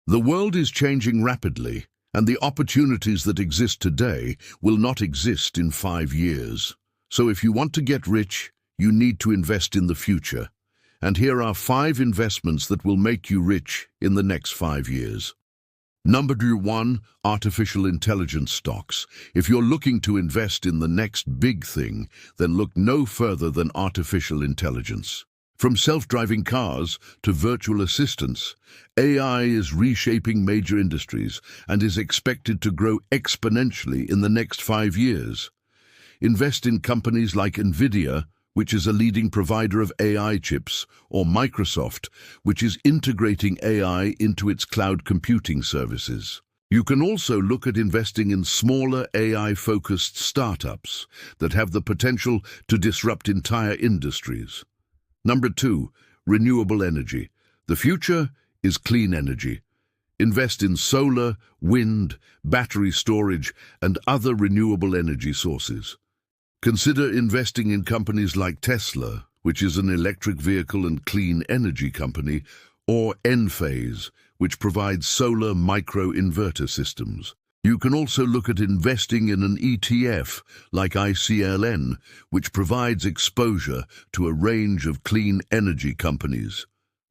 The world is changing rapidly, and the opportunities that exist today will not exist in 5 years. So if you want to get rich, you need to invest in the future. And here are 5 investments that will make you rich in the next 5 years. Number 1, artificial intelligence stocks. If you're looking to invest in the next big thing, then look no further than artificial intelligence. From self-driving cars to virtual assistants, AI is reshaping major industries and is expected to grow exponentially in the next 5 years. Invest in companies like NVIDIA, which is a leading provider of AI chips, or Microsoft, which is integrating AI into its cloud computing services. You can also look at investing in smaller AI-focused startups that have the potential to disrupt entire industries. Number 2, renewable energy. The future is clean energy. Invest in solar, wind, battery storage, and other renewable energy sources. Consider investing in companies like Tesla, which is an electric vehicle and clean energy company, or Enphase, which provides solar microinverter systems. You can also look at investing in an ETF like ICLN, which provides exposure to a range of clean energy companies.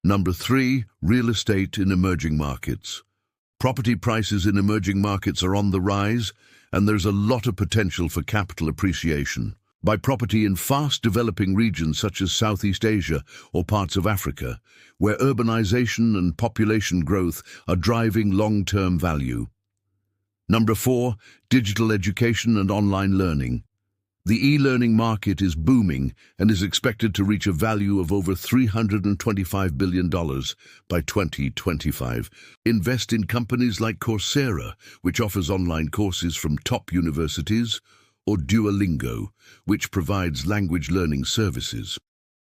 Number 3, real estate in emerging markets. Property prices in emerging markets are on the rise, and there's a lot of potential for capital appreciation. Buy property in fast-developing regions such as Southeast Asia or parts of Africa, where urbanization and population growth are driving long-term value. Number 4, digital education and online learning. The e-learning market is booming and is expected to reach a value of over $325 billion by 2025. Invest in companies like Coursera, which offers online courses from top universities, or Duolingo, which provides language learning services.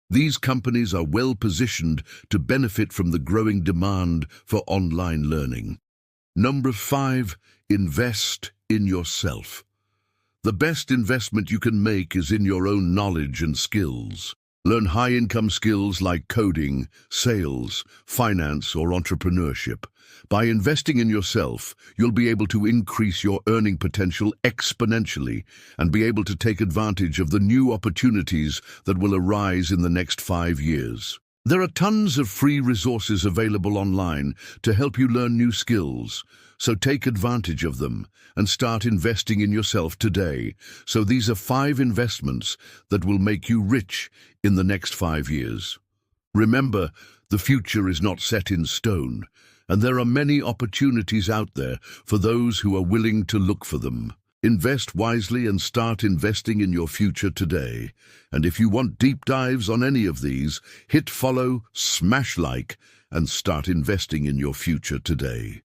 These companies are well positioned to benefit from the growing demand for online learning. Number 5, invest in yourself. The best investment you can make is in your own knowledge and skills. Learn high-income skills like coding, sales, finance, or entrepreneurship. By investing in yourself, you'll be able to increase your earning potential exponentially and be able to take advantage of the new opportunities that will arise in the next 5 years. There are tons of free resources available online to help you learn new skills, so take advantage of them and start investing in yourself today. So these are 5 investments that will make you rich in the next 5 years. Remember, the future is not set in stone, and there are many opportunities out there for those who are willing to look for them. Invest wisely and start investing in your future today. And if you want deep dives on any of these, hit follow, smash like, and start investing in your future today.